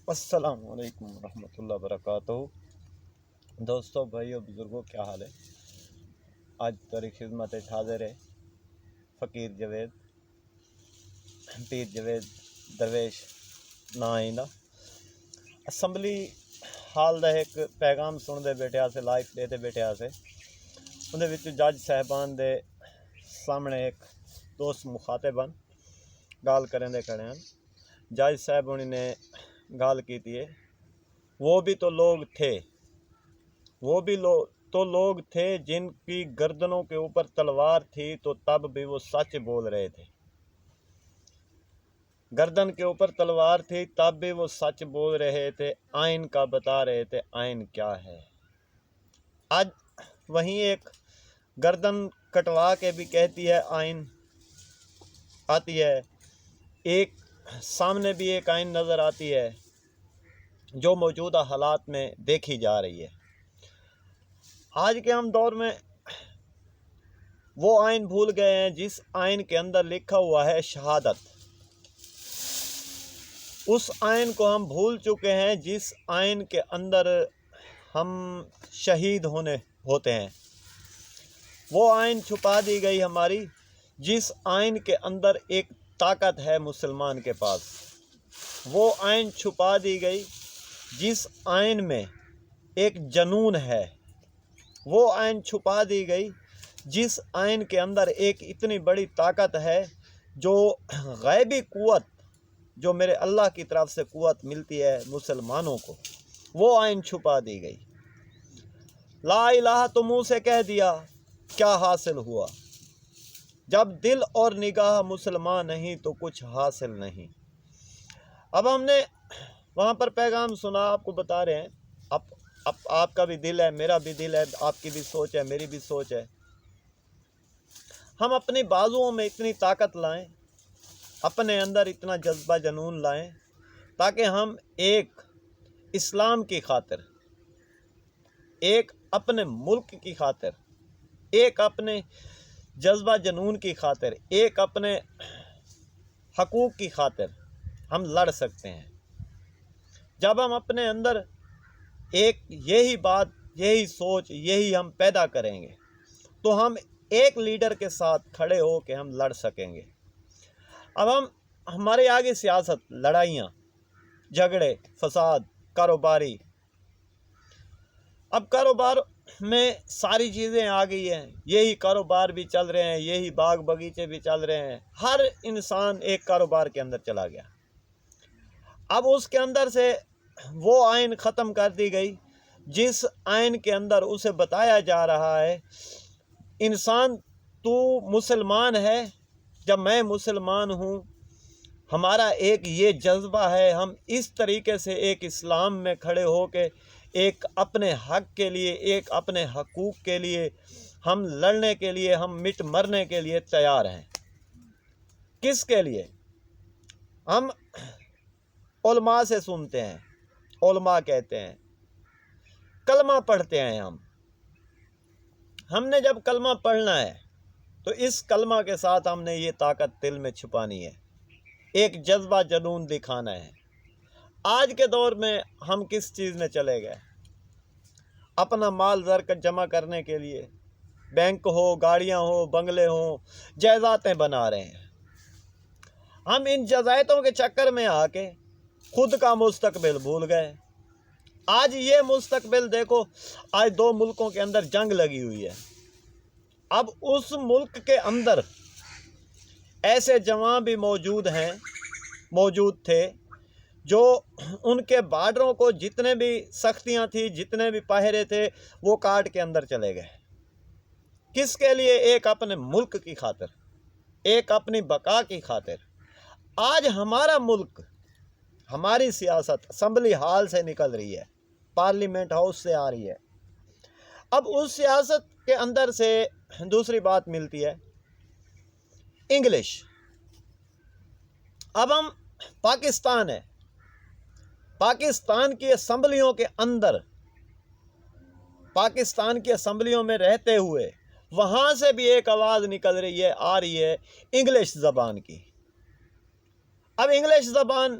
السلام علیکم ورحمۃ اللہ وبرکاتہ۔ دوستوں، بھائیوں، بزرگوں، کیا حال ہے؟ آج تاریخ خدمت حاضر ہے فقیر جوید پیر جوید درویش نائندہ اسمبلی حال دا ایک پیغام سنتے بیٹھے سے لائف دیتے بیٹھے سے اندر جج صاحبان دے سامنے ایک دوست مخاطبان گال کریں دے کھڑے ہیں۔ جج صاحب انہوں نے گال کی تھی، وہ بھی تو لوگ تھے، لوگ تھے جن کی گردنوں کے اوپر تلوار تھی تو تب بھی وہ سچ بول رہے تھے۔ گردن کے اوپر تلوار تھی تب بھی وہ سچ بول رہے تھے، آئین کا بتا رہے تھے آئین کیا ہے۔ آج وہیں ایک گردن کٹوا کے بھی کہتی ہے آئین آتی ہے، ایک سامنے بھی ایک آئین نظر آتی ہے جو موجودہ حالات میں دیکھی جا رہی ہے۔ آج کے ہم دور میں وہ آئین بھول گئے ہیں جس آئین کے اندر لکھا ہوا ہے شہادت۔ اس آئین کو ہم بھول چکے ہیں جس آئین کے اندر ہم شہید ہوتے ہیں۔ وہ آئین چھپا دی گئی ہماری، جس آئین کے اندر ایک طاقت ہے مسلمان کے پاس۔ وہ آئین چھپا دی گئی جس آئین میں ایک جنون ہے۔ وہ آئین چھپا دی گئی جس آئین کے اندر ایک اتنی بڑی طاقت ہے جو غیبی قوت، جو میرے اللہ کی طرف سے قوت ملتی ہے مسلمانوں کو، وہ آئین چھپا دی گئی۔ لا الہ تو منہ سے کہہ دیا، کیا حاصل ہوا؟ جب دل اور نگاہ مسلمان نہیں تو کچھ حاصل نہیں۔ اب ہم نے وہاں پر پیغام سنا، آپ کو بتا رہے ہیں، آپ کا بھی دل ہے، میرا بھی دل ہے، آپ کی بھی سوچ ہے، میری بھی سوچ ہے۔ ہم اپنی بازوؤں میں اتنی طاقت لائیں، اپنے اندر اتنا جذبہ جنون لائیں تاکہ ہم ایک اسلام کی خاطر، ایک اپنے ملک کی خاطر، ایک اپنے جذبہ جنون کی خاطر، ایک اپنے حقوق کی خاطر ہم لڑ سکتے ہیں۔ جب ہم اپنے اندر ایک یہی بات، یہی سوچ، یہی ہم پیدا کریں گے تو ہم ایک لیڈر کے ساتھ کھڑے ہو کے ہم لڑ سکیں گے۔ اب ہمارے آگے سیاست، لڑائیاں، جھگڑے، فساد، کاروباری، اب کاروبار میں ساری چیزیں آ گئی ہیں، یہی کاروبار بھی چل رہے ہیں، یہی باغ باغیچے بھی چل رہے ہیں، ہر انسان ایک کاروبار کے اندر چلا گیا۔ اب اس کے اندر سے وہ آئین ختم کر دی گئی جس آئین کے اندر اسے بتایا جا رہا ہے، انسان تو مسلمان ہے، جب میں مسلمان ہوں، ہمارا ایک یہ جذبہ ہے، ہم اس طریقے سے ایک اسلام میں کھڑے ہو کے ایک اپنے حق کے لیے، ایک اپنے حقوق کے لیے ہم لڑنے کے لیے، ہم مٹ مرنے کے لیے تیار ہیں۔ کس کے لیے؟ ہم علماء سے سنتے ہیں، علماء کہتے ہیں، کلمہ پڑھتے ہیں، ہم نے جب کلمہ پڑھنا ہے تو اس کلمہ کے ساتھ ہم نے یہ طاقت دل میں چھپانی ہے، ایک جذبہ جنون دکھانا ہے۔ آج کے دور میں ہم کس چیز میں چلے گئے؟ اپنا مال زر جمع کرنے کے لیے بینک ہو، گاڑیاں ہو، بنگلے ہوں، جائیدادیں بنا رہے ہیں۔ ہم ان جائیدادوں کے چکر میں آ کے خود کا مستقبل بھول گئے۔ آج یہ مستقبل دیکھو، آج دو ملکوں کے اندر جنگ لگی ہوئی ہے۔ اب اس ملک کے اندر ایسے جوان بھی موجود تھے جو ان کے بارڈروں کو جتنے بھی سختیاں تھیں، جتنے بھی پہرے تھے، وہ کاٹ کے اندر چلے گئے۔ کس کے لیے؟ ایک اپنے ملک کی خاطر، ایک اپنی بقا کی خاطر۔ آج ہمارا ملک، ہماری سیاست اسمبلی ہال سے نکل رہی ہے، پارلیمنٹ ہاؤس سے آ رہی ہے۔ اب اس سیاست کے اندر سے دوسری بات ملتی ہے انگلش۔ اب ہم پاکستان ہے، پاکستان کی اسمبلیوں کے اندر، پاکستان کی اسمبلیوں میں رہتے ہوئے وہاں سے بھی ایک آواز نکل رہی ہے، آ رہی ہے انگلش زبان کی۔ اب انگلش زبان